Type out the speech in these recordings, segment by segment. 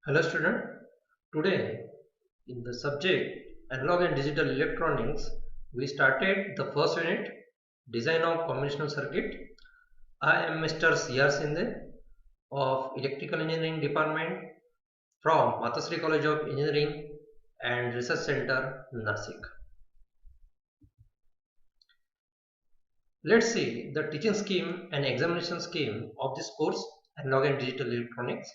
Hello student, today in the subject analog and digital electronics we started the first unit design of conventional circuit. I am Mr. C.R. Sinde of Electrical Engineering Department from Matasri College of Engineering and Research Center, Nasik. Let's see the teaching scheme and examination scheme of this course analog and digital electronics.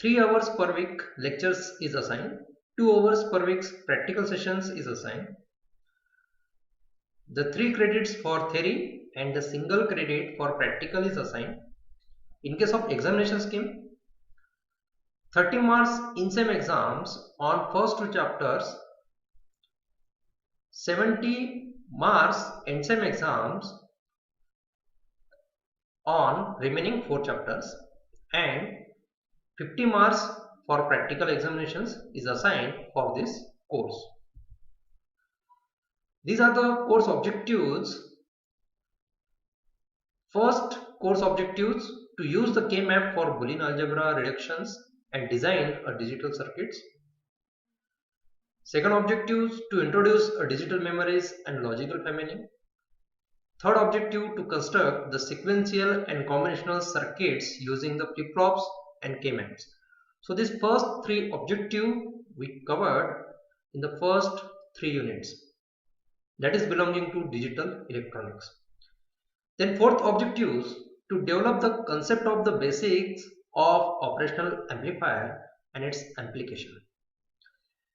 3 hours per week lectures is assigned. 2 hours per week practical sessions is assigned. The 3 credits for theory and the single credit for practical is assigned. In case of examination scheme, 30 marks in SEM exams on first 2 chapters, 70 marks in SEM exams on remaining 4 chapters, and 50 marks for practical examinations is assigned for this course. These are the course objectives. First course objectives: to use the K-map for Boolean algebra reductions and design a digital circuits. Second objectives: to introduce a digital memories and logical family. Third objective: to construct the sequential and combinational circuits using the flip-flops and K-maps. So these first 3 objectives we covered in the first 3 units, that is belonging to digital electronics. Then fourth objectives: to develop the concept of the basics of operational amplifier and its application.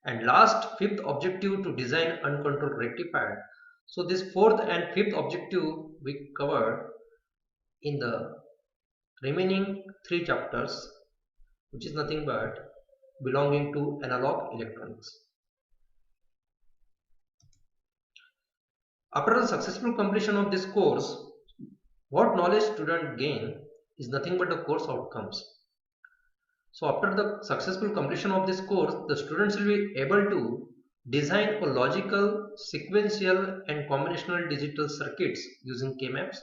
And last, fifth objective: to design uncontrolled rectifier. So this fourth and fifth objective we covered in the remaining 3 chapters, which is nothing but belonging to analog electronics. After the successful completion of this course, what knowledge student gain is nothing but the course outcomes. So after the successful completion of this course, the students will be able to design a logical, sequential and combinational digital circuits using K-maps.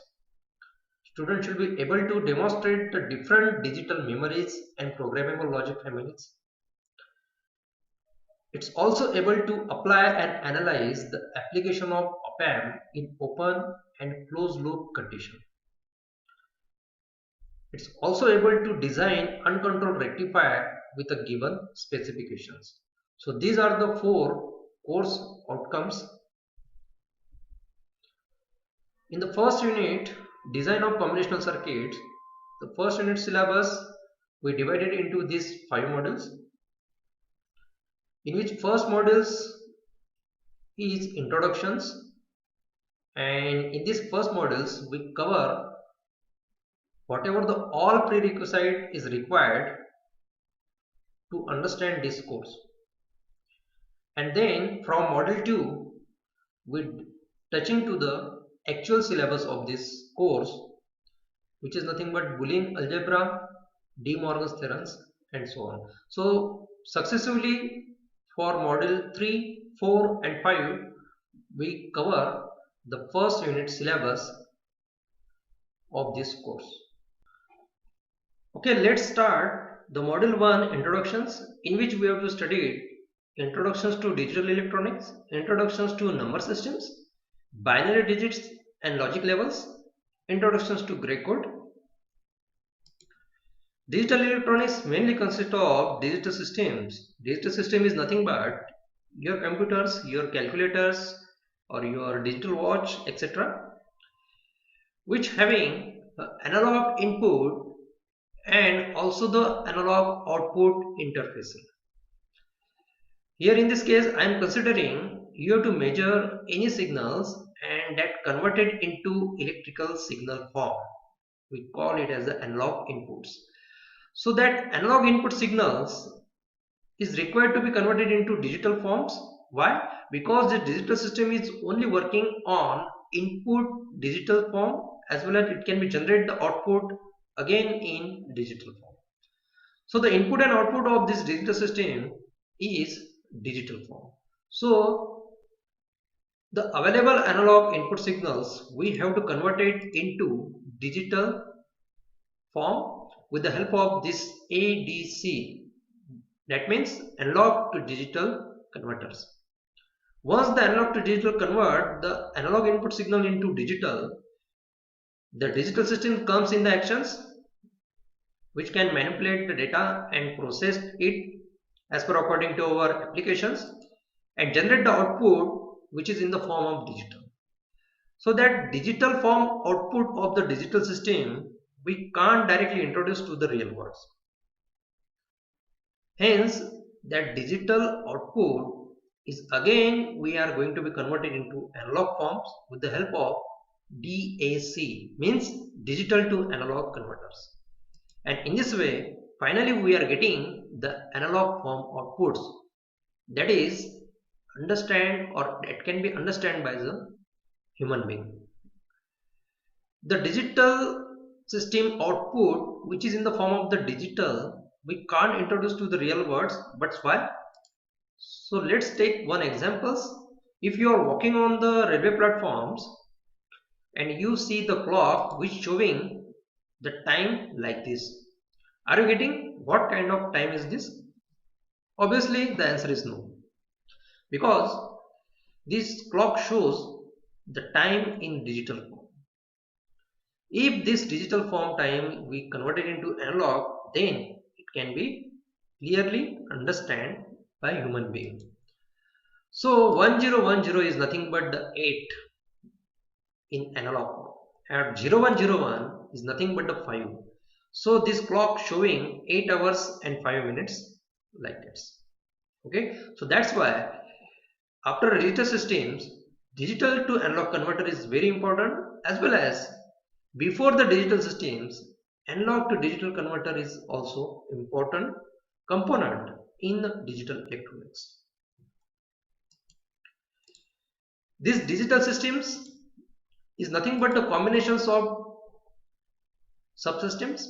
Students will be able to demonstrate the different digital memories and programmable logic families. It's also able to apply and analyze the application of op-amp in open and closed loop condition. It's also able to design uncontrolled rectifier with a given specifications. So these are the 4 course outcomes. In the first unit, design of combinational circuits, the first unit syllabus we divided into these 5 modules, in which first modules is introductions, and in these first modules we cover whatever the all prerequisite is required to understand this course. And then from module 2 we touching to the actual syllabus of this course, which is nothing but Boolean algebra, De Morgan's theorems and so on. So successively for module 3, 4 and 5 we cover the first unit syllabus of this course. Okay, let's start the module 1 introductions, in which we have to study introductions to digital electronics, introductions to number systems, binary digits and logic levels, introductions to Gray code. Digital electronics mainly consist of digital systems. Digital system is nothing but your computers, your calculators or your digital watch, etc., which having analog input and also the analog output interface. Here in this case I am considering you have to measure any signals and that converted into electrical signal form. We call it as the analog inputs. So that analog input signals is required to be converted into digital forms. Why? Because the digital system is only working on input digital form, as well as it can be generate the output again in digital form. So the input and output of this digital system is digital form. So the available analog input signals we have to convert it into digital form, with the help of this ADC, that means analog to digital converters. Once the analog to digital convert the analog input signal into digital, the digital system comes in the actions which can manipulate the data and process it as per according to our applications and generate the output which is in the form of digital. So that digital form output of the digital system we can't directly introduce to the real world. Hence that digital output is again we are going to be converted into analog forms with the help of DAC, means digital to analog converters. And in this way finally we are getting the analog form outputs that is understand or it can be understood by the human being. The digital system output which is in the form of the digital we can't introduce to the real words, but why? So let's take one examples. If you are walking on the railway platforms and you see the clock which showing the time like this, are you getting what kind of time is this? Obviously the answer is no, because this clock shows the time in digital form. If this digital form time we convert it into analog, then it can be clearly understood by human being. So 1010 is nothing but the 8 in analog form, and 0101 is nothing but the 5. So this clock showing 8 hours and 5 minutes like this. Okay, so that's why after digital systems, digital to analog converter is very important, as well as before the digital systems, analog to digital converter is also important component in digital electronics. These digital systems is nothing but the combinations of subsystems,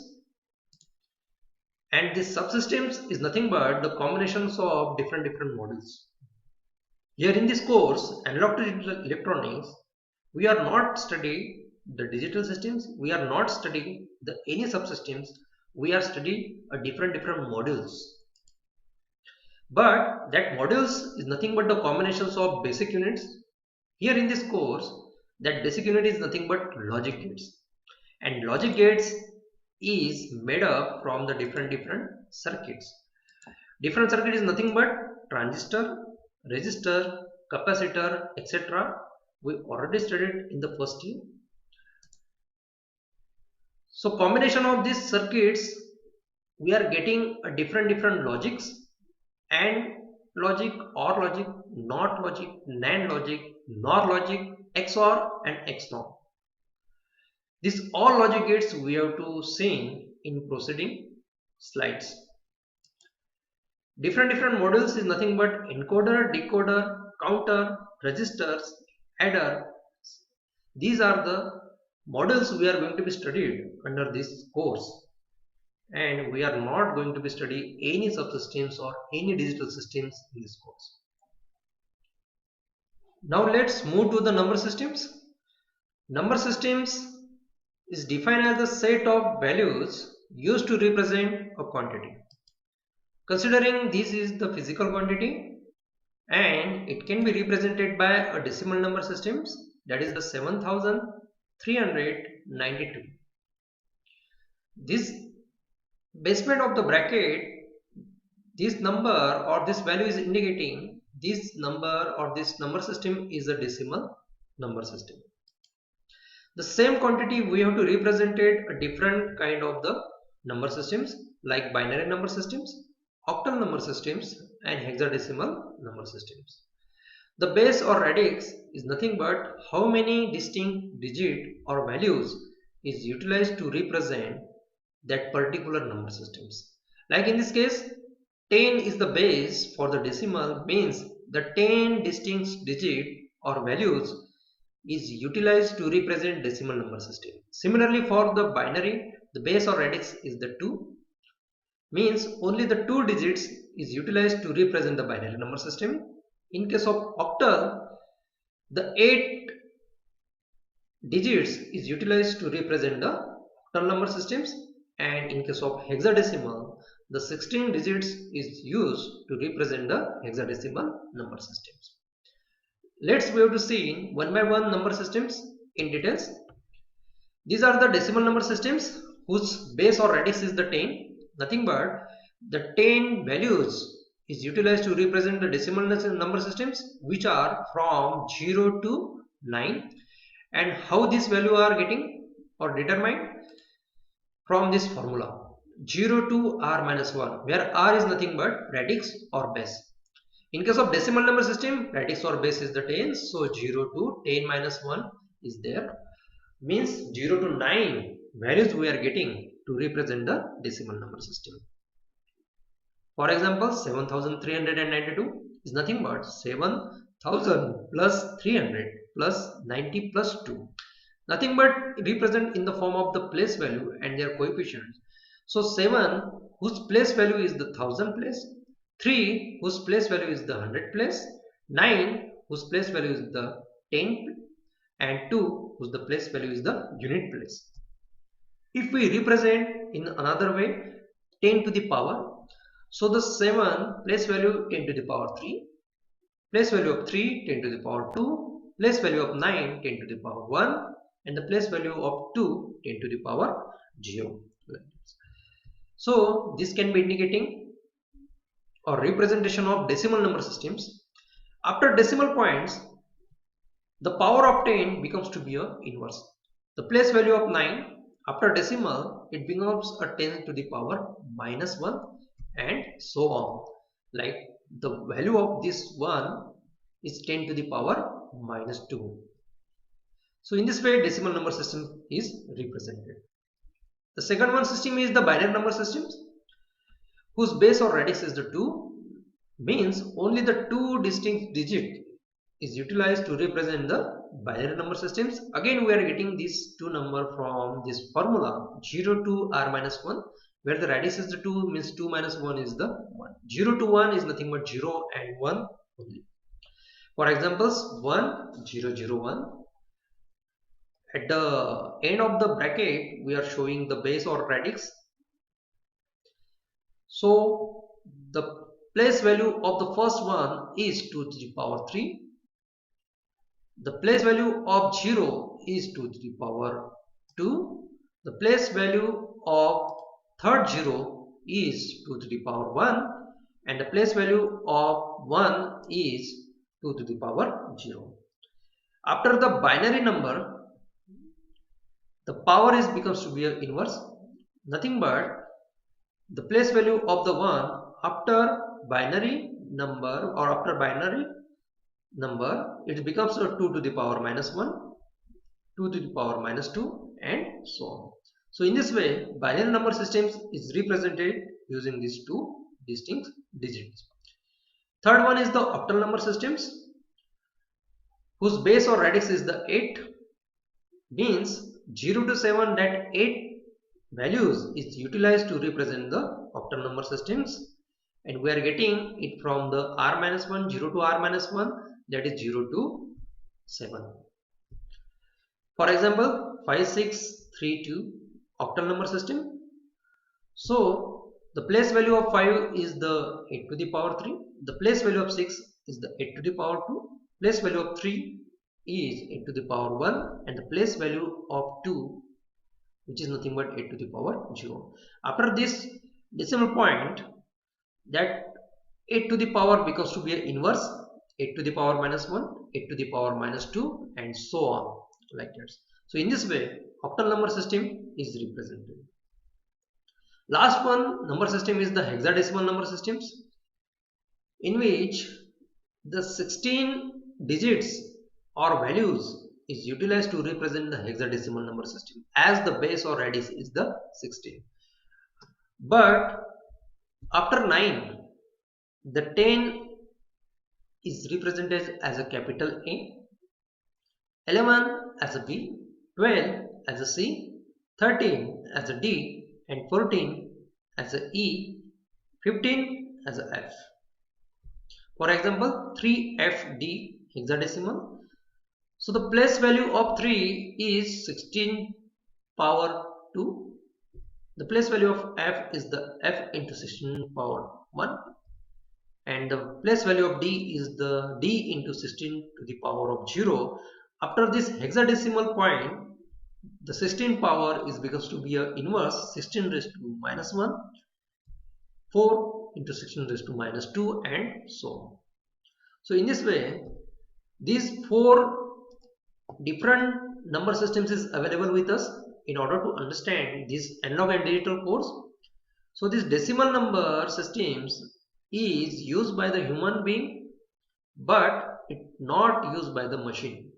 and this subsystems is nothing but the combinations of different modules. Here in this course, analog to digital electronics, we are not studying the digital systems, we are not studying the any subsystems, we are studying a different modules. But that modules is nothing but the combinations of basic units. Here in this course, that basic unit is nothing but logic gates, and logic gates is made up from the different circuits. Different circuit is nothing but transistor, resistor, capacitor, etc. We already studied in the first year. So combination of these circuits, we are getting a different logics, and logic, or logic, not logic, NAND logic, NOR logic, XOR and XNOR. These all logic gates we have to see in proceeding slides. Different modules is nothing but encoder, decoder, counter, registers, adder. These are the modules we are going to be studied under this course, and we are not going to be studying any subsystems or any digital systems in this course. Now let's move to the number systems. Number systems is defined as a set of values used to represent a quantity. Considering this is the physical quantity, and it can be represented by a decimal number systems, that is the 7392. This basement of the bracket, this number or this value is indicating this number or this number system is a decimal number system. The same quantity we have to represent it a different kind of the number systems like binary number systems, octal number systems and hexadecimal number systems. The base or radix is nothing but how many distinct digit or values is utilized to represent that particular number systems. Like in this case, 10 is the base for the decimal, means the 10 distinct digit or values is utilized to represent decimal number system. Similarly for the binary, the base or radix is the 2, means only the 2 digits is utilized to represent the binary number system. In case of octal, the 8 digits is utilized to represent the octal number systems, and in case of hexadecimal, the 16 digits is used to represent the hexadecimal number systems. Let's move to see one by one number systems in details. These are the decimal number systems whose base or radix is the 10. Nothing but the 10 values is utilized to represent the decimal number systems which are from 0 to 9. And how this value are getting or determined? From this formula 0 to r minus 1, where r is nothing but radix or base. In case of decimal number system, radix or base is the 10, so 0 to 10 minus 1 is there. Means 0 to 9 values we are getting to represent the decimal number system. For example, 7392 is nothing but 7000 plus 300 plus 90 plus 2. Nothing but represent in the form of the place value and their coefficients. So 7 whose place value is the 1000 place, 3 whose place value is the 100 place, 9 whose place value is the 10, and 2 whose the place value is the unit place. If we represent in another way 10 to the power, so the 7 place value 10 to the power 3, place value of 3 10 to the power 2, place value of 9 10 to the power 1, and the place value of 2 10 to the power 0. So this can be indicating or representation of decimal number systems. After decimal points, the power of 10 becomes to be a inverse. The place value of 9 after decimal, it becomes a 10 to the power minus 1 and so on. Like the value of this 1 is 10 to the power minus 2. So in this way decimal number system is represented. The second one system is the binary number systems whose base or radix is the 2, means only the 2 distinct digit is utilized to represent the binary number systems. Again we are getting this 2 number from this formula 0 to r minus 1, where the radix is the 2, means 2 minus 1 is the 1. 0 to 1 is nothing but 0 and 1 only. For examples 1 0 0 1. At the end of the bracket we are showing the base or radix. So the place value of the first one is 2 to the power 3. The place value of 0 is 2 to the power 2. The place value of third 0 is 2 to the power 1. And the place value of 1 is 2 to the power 0. After the binary number, the power is becomes to be an inverse. Nothing but the place value of the 1 after binary number or after binary number, it becomes a 2 to the power minus 1, 2 to the power minus 2 and so on. So in this way binary number systems is represented using these 2 distinct digits. Third one is the octal number systems whose base or radix is the 8, means 0 to 7 that 8 values is utilized to represent the octal number systems, and we are getting it from the r minus 1, 0 to r minus 1, that is 0 to 7. For example 5632 octal number system. So the place value of 5 is the 8 to the power 3, the place value of 6 is the 8 to the power 2, place value of 3 is 8 to the power 1, and the place value of 2, which is nothing but 8 to the power 0. After this decimal point, that 8 to the power becomes to be an inverse, 8 to the power minus 1, 8 to the power minus 2 and so on, like that. So in this way octal number system is represented. Last one number system is the hexadecimal number systems, in which the 16 digits or values is utilized to represent the hexadecimal number system, as the base or radix is the 16. But after 9, the 10 is represented as a capital A, 11 as a B, 12 as a C, 13 as a D, and 14 as a E, 15 as a F. For example 3FD hexadecimal. So the place value of 3 is 16 power 2. The place value of f is the f into 16 power 1, and the place value of d is the d into 16 to the power of 0. After this hexadecimal point, the 16 power is becomes to be a inverse 16 raised to minus 1, 4 into 16 raised to minus 2, and so on. So in this way, these 4 different number systems is available with us in order to understand this analog and digital codes. So this decimal number systems is used by the human being, but it's not used by the machine.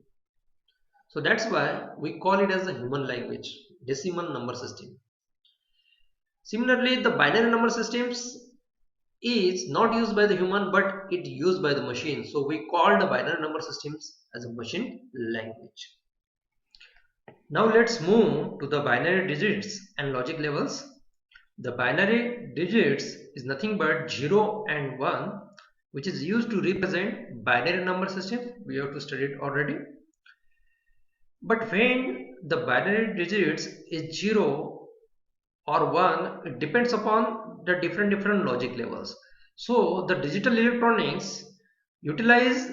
So that's why we call it as a human language, decimal number system. Similarly, the binary number systems is not used by the human, but it used by the machine. So we call the binary number systems as a machine language. Now let's move to the binary digits and logic levels. The binary digits is nothing but 0 and 1, which is used to represent binary number system. We have to study it already. But when the binary digits is 0 or 1, it depends upon the different logic levels. So the digital electronics utilize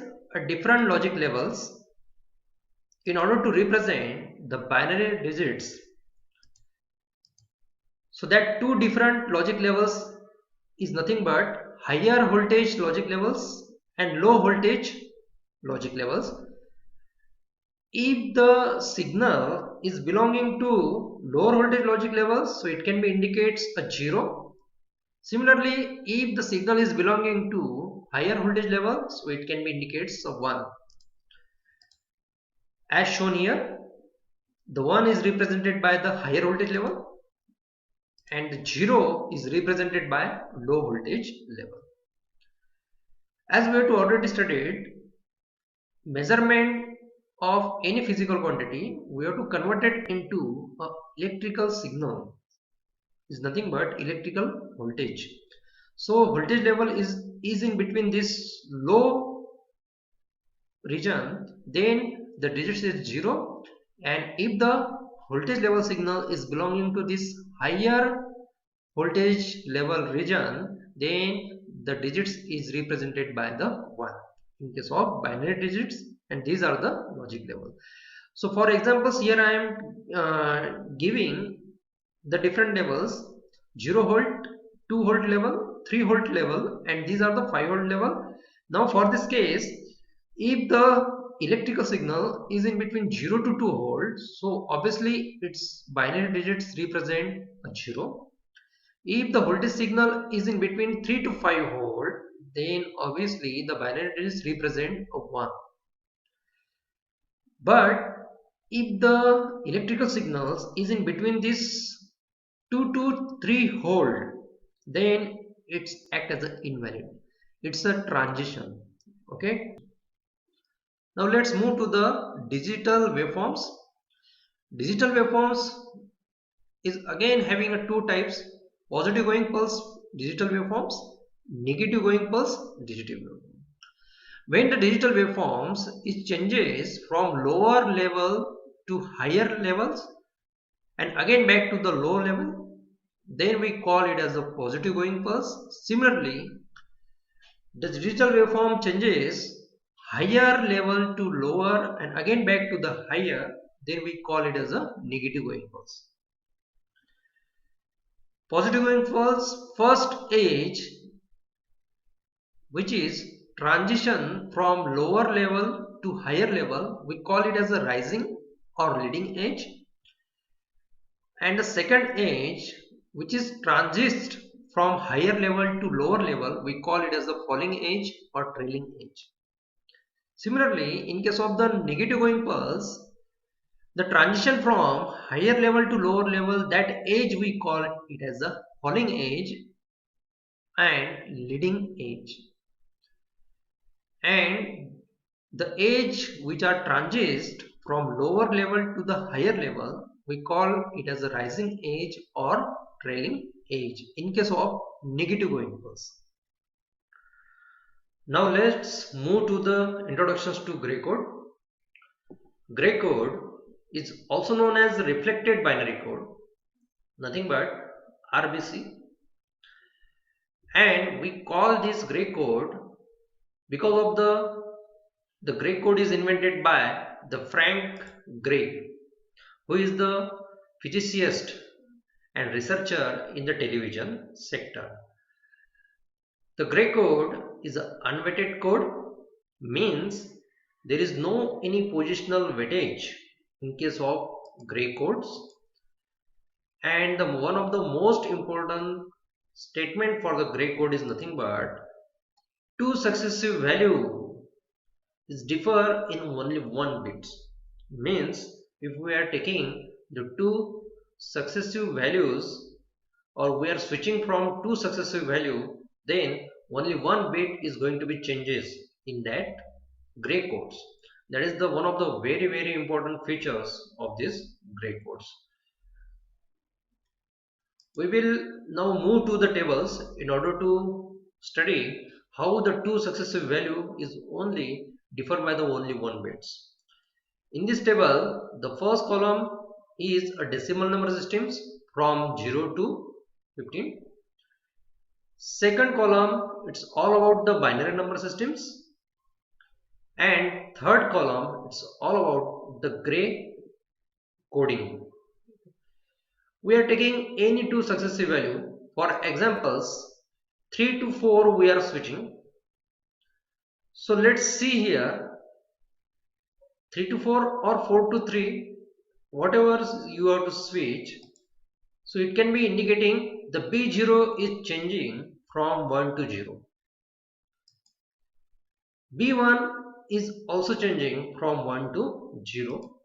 different logic levels in order to represent the binary digits. So that 2 different logic levels is nothing but higher voltage logic levels and low voltage logic levels. If the signal is belonging to lower voltage logic levels, so it can be indicates a 0. Similarly, if the signal is belonging to higher voltage level, so it can be indicates a 1. As shown here, the 1 is represented by the higher voltage level and the 0 is represented by low voltage level. As we have already studied, measurement of any physical quantity, we have to convert it into an electrical signal. Is nothing but electrical voltage. So voltage level is in between this low region, then the digits is 0, and if the voltage level signal is belonging to this higher voltage level region, then the digits is represented by the 1 in case of binary digits, and these are the logic level. So for examples, here I am giving the different levels: 0 volt, 2 volt level, 3 volt level, and these are the 5 volt level. Now for this case, if the electrical signal is in between 0 to 2 volts, so obviously its binary digits represent a 0. If the voltage signal is in between 3 to 5 volt, then obviously the binary digits represent a 1. But if the electrical signals is in between this 2 to 3 volt, then it's act as an invalid. It's a transition. Okay. Now let's move to the digital waveforms. Digital waveforms is again having a 2 types: positive going pulse digital waveforms, negative going pulse digital waveforms. When the digital waveforms it changes from lower level to higher levels and again back to the low level, then we call it as a positive going pulse. Similarly, the digital waveform changes higher level to lower and again back to the higher, then we call it as a negative going pulse. Positive going pulse first edge, which is transition from lower level to higher level, we call it as a rising or leading edge. And the second edge, which is transist from higher level to lower level, we call it as a falling edge or trailing edge. Similarly, in case of the negative going pulse, the transition from higher level to lower level, that edge we call it as a falling edge and leading edge. And the edge which are transist from lower level to the higher level, we call it as a rising edge or trailing edge in case of negative going pulse. Now let's move to the introductions to gray code. Gray code is also known as reflected binary code. Nothing but RBC, and we call this gray code because of the gray code is invented by the Frank Gray, who is the physicist and researcher in the television sector. The gray code is an unweighted code, means there is no any positional weightage in case of gray codes, and one of the most important statement for the gray code is nothing but two successive value is differ in only one bit. Means if we are taking the two successive values, or we are switching from two successive value, then only one bit is going to be changes in that gray codes. That is the one of the very important features of this gray codes. We will now move to the tables in order to study how the two successive value is only differ by the only one bits. In this table, the first column is a decimal number systems from 0 to 15. Second column, it's all about the binary number systems. And third column, it's all about the gray coding. We are taking any two successive value. For examples, 3 to 4 we are switching. So let's see here, 3 to 4 or 4 to 3, whatever you have to switch. So it can be indicating the B0 is changing from 1 to 0. B1 is also changing from 1 to 0.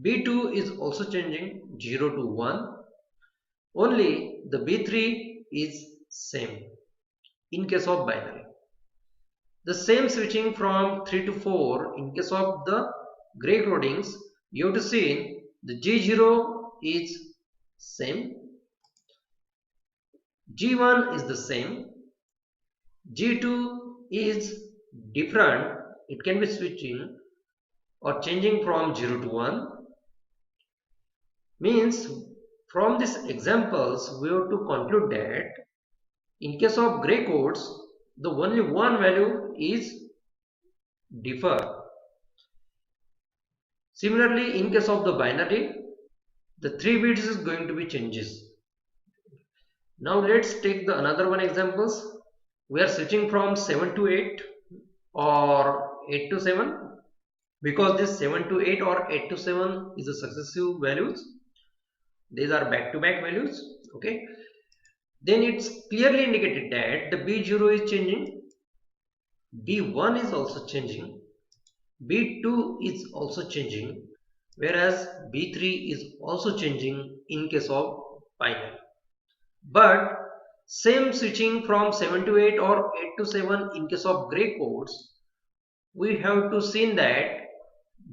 B2 is also changing 0 to 1. Only the B3 is same in case of binary. The same switching from 3 to 4 in case of the gray codings, you have to see the G0 is same, G1 is the same, G2 is different, it can be switching or changing from 0 to 1. Means from these examples we have to conclude that in case of gray codes the only one value is differ. Similarly, in case of the binary, the 3 bits is going to be changes. Now let's take the another one examples. We are switching from 7 to 8 or 8 to 7, because this 7 to 8 or 8 to 7 is a successive values. These are back-to-back values. Okay. Then it's clearly indicated that the B0 is changing, B1 is also changing, B2 is also changing, whereas B3 is also changing in case of binary. But same switching from 7 to 8 or 8 to 7 in case of gray codes, we have to see that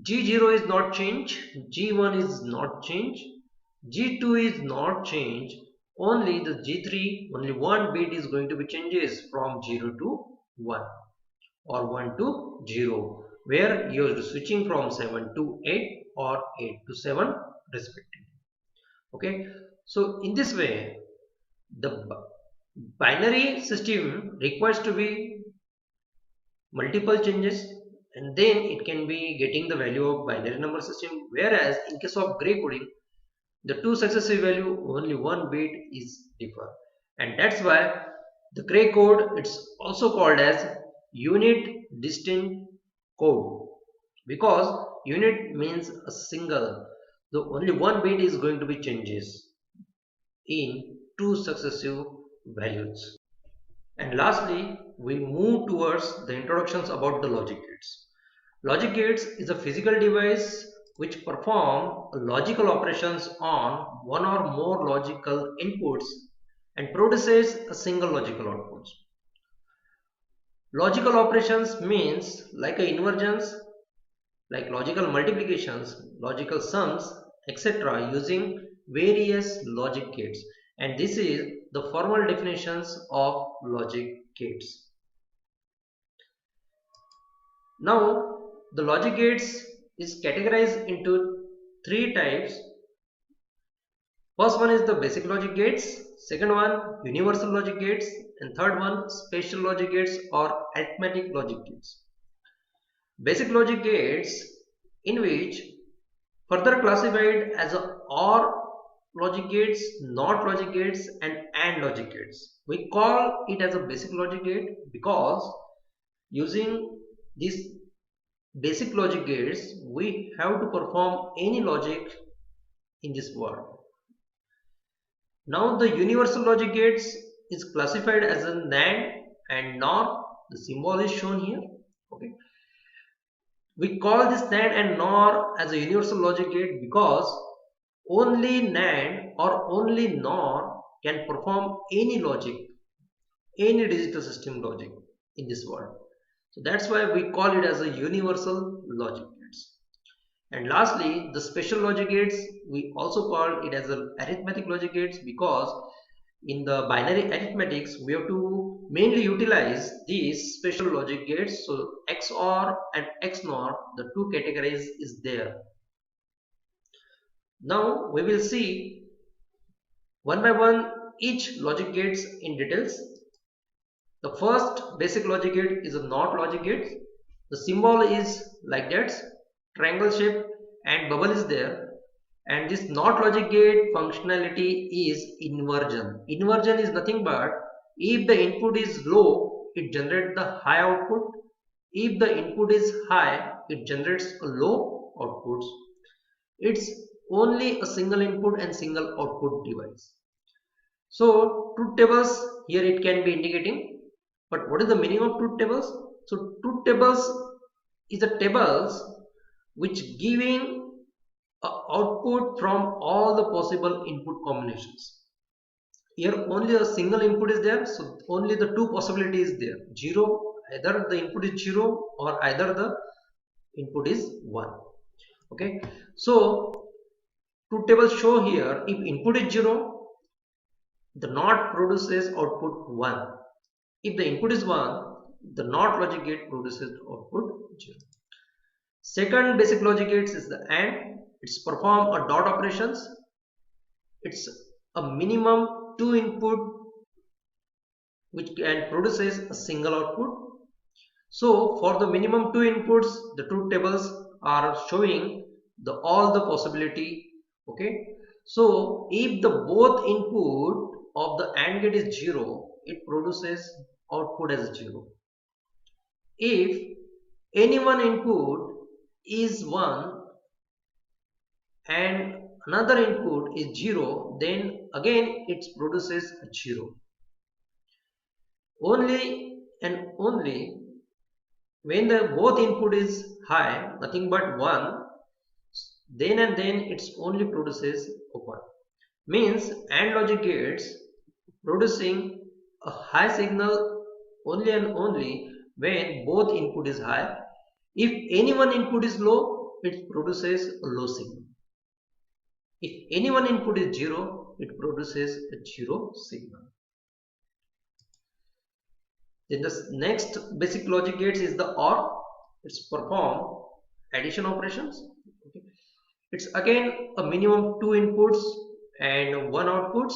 G0 is not changed, G1 is not changed, G2 is not changed, only the G3, only one bit is going to be changes from 0 to 1 or 1 to 0, where you are switching from 7 to 8 or 8 to 7 respectively. Okay, so in this way the binary system requires to be multiple changes, and then it can be getting the value of binary number system, whereas in case of gray coding the two successive value only one bit is differ, and that's why the gray code it's also called as unit distinct code, because unit means a single, the only one bit is going to be changes in two successive values. And lastly, we move towards the introductions about the logic gates. Logic gates is a physical device which perform logical operations on one or more logical inputs and produces a single logical output. Logical operations means like a inversions, like logical multiplications, logical sums, etc. using various logic gates, and this is the formal definitions of logic gates. Now the logic gates is categorized into three types. First one is the basic logic gates, second one universal logic gates, and third one special logic gates or arithmetic logic gates. Basic logic gates, in which further classified as a OR logic gates, NOT logic gates, and AND logic gates. We call it as a basic logic gate because using these basic logic gates we have to perform any logic in this world. Now the universal logic gates is classified as a NAND and NOR. The symbol is shown here. Okay. We call this NAND and NOR as a universal logic gate because only NAND or only NOR can perform any logic, any digital system logic in this world. So that's why we call it as a universal logic gates. And lastly, the special logic gates, we also call it as a arithmetic logic gates because in the binary arithmetics we have to mainly utilize these special logic gates. So XOR and XNOR, the two categories is there. Now we will see one by one each logic gates in details. The first basic logic gate is a NOT logic gate. The symbol is like that, triangle shape and bubble is there. And this NOT logic gate functionality is inversion. Inversion is nothing but if the input is low, it generates the high output. If the input is high, it generates a low output. It's only a single input and single output device. So truth tables here it can be indicating. But what is the meaning of truth tables? So truth tables is the tables which giving output from all the possible input combinations. Here only a single input is there, so only the two possibilities is there. 0, either the input is 0 or either the input is 1. Okay, so truth table show here if input is 0, the NOT produces output 1. If the input is 1, the NOT logic gate produces output 0. Second basic logic gate is the AND. It's perform a dot operations. It's a minimum 2 input which can produces a single output. So for the minimum 2 inputs, the truth tables are showing all the possibility. Okay. So if the both input of the AND gate is 0, it produces output as 0. If any one input is 1 and another input is 0, then again it produces a 0. Only and only when the both input is high, nothing but 1, then and then it's only produces a 1. Means AND logic gates producing a high signal only and only when both input is high. If any one input is low, it produces a low signal. If any one input is 0, it produces a 0 signal. Then the next basic logic gates is the OR. It's perform addition operations. Okay. It's again a minimum 2 inputs and 1 outputs.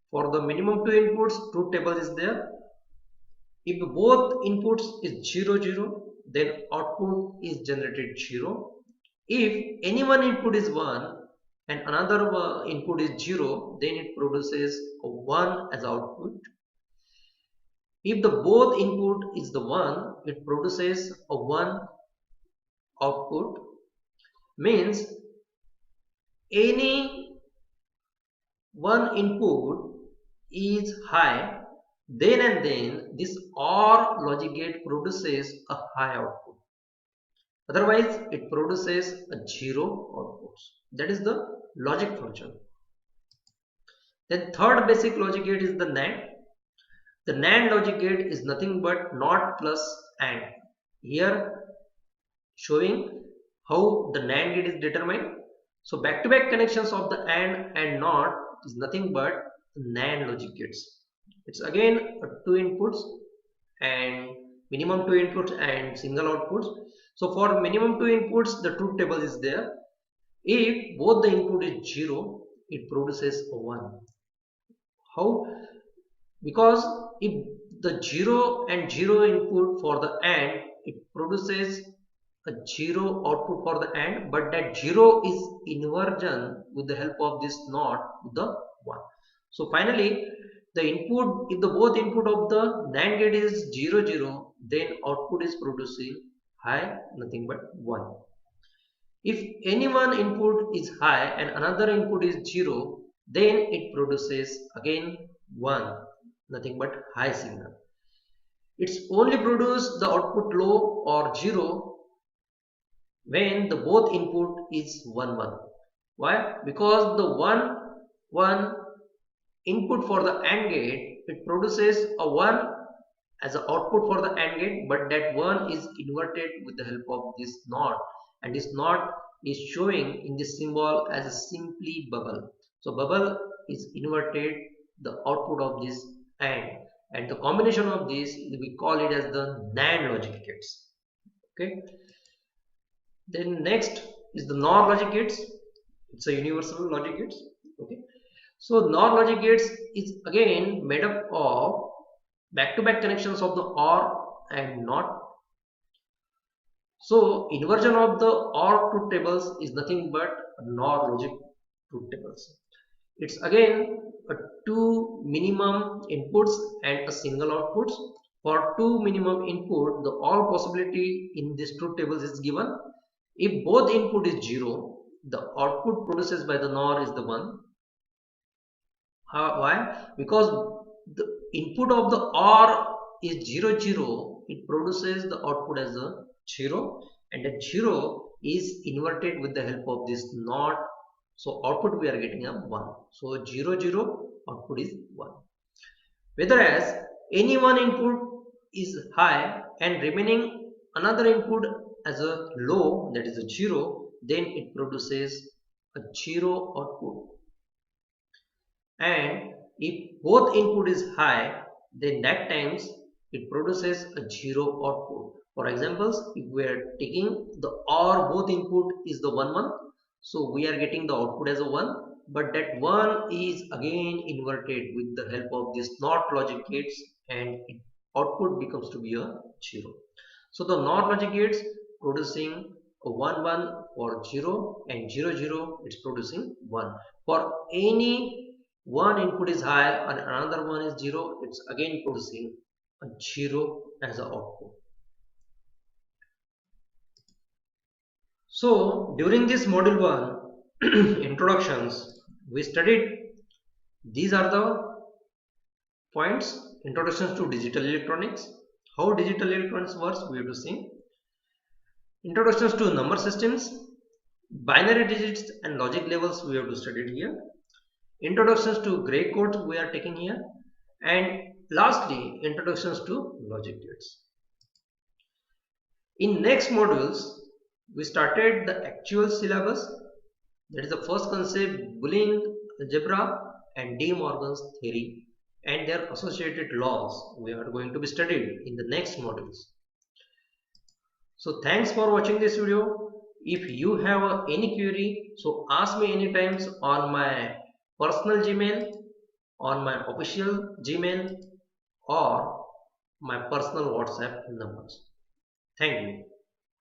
For the minimum 2 inputs, truth table is there. If both inputs is 0, 0, then output is generated 0. If any one input is 1 and another input is 0, then it produces a 1 as output. If the both input is the 1, it produces a 1 output. Means any one input is high, then and then this OR logic gate produces a high output. Otherwise, it produces a 0 output. That is the logic function. Then third basic logic gate is the NAND. The NAND logic gate is nothing but NOT plus AND. Here showing how the NAND gate is determined. So back-to-back connections of the AND and NOT is nothing but NAND logic gates. It's again 2 inputs and minimum 2 inputs and single outputs. So for minimum 2 inputs, the truth table is there. If both the input is 0, it produces a 1. How? Because if the 0 and 0 input for the AND, it produces a 0 output for the AND, but that 0 is inversion with the help of this NOT with the 1. So finally, the input, if the both input of the NAND gate is 0 0, then output is producing high, nothing but 1. If any one input is high and another input is 0, then it produces again 1, nothing but high signal. It's only produce the output low or 0 when the both input is 1 1. Why? Because the 1 1 input for the AND gate, it produces a 1 as an output for the AND gate, but that 1 is inverted with the help of this NOT, and this NOT is showing in this symbol as a simply bubble. So bubble is inverted the output of this AND, and the combination of this we call it as the NAND logic gates. Okay. Then next is the NOR logic gates. It's a universal logic gates. Okay. So NOR logic gates is again made up of back-to-back connections of the OR and NOT. So inversion of the OR truth tables is nothing but NOR logic truth tables. It's again a 2 minimum inputs and a single outputs. For 2 minimum input, the all possibility in this truth tables is given. If both input is 0, the output produces by the NOR is the 1. Why? Because the input of the OR is 0 0, it produces the output as a 0, and that 0 is inverted with the help of this NOT. So output we are getting a 1. So 0 0 output is 1. Whereas any one input is high and remaining another input as a low, that is a 0, then it produces a 0 output. And if both input is high, then that times it produces a 0 output. For examples, if we are taking the OR both input is the 1 1, so we are getting the output as a 1, but that 1 is again inverted with the help of this NOT logic gates, and output becomes to be a 0. So the NOT logic gates producing a 1 1 for 0 and 0 0, it's producing 1. For any one input is high and another one is 0, it's again producing a 0 as an output. So during this module 1 introductions, we studied these are the points: introductions to digital electronics, how digital electronics works we have to see, introductions to number systems, binary digits and logic levels we have to study here, introductions to gray codes we are taking here, and lastly introductions to logic gates. In next modules we started the actual syllabus, that is the first concept, Boolean algebra and De Morgan's theory and their associated laws we are going to be studied in the next modules. So thanks for watching this video. If you have any query, so ask me anytime on my personal Gmail, on my official Gmail, or my personal WhatsApp numbers. Thank you.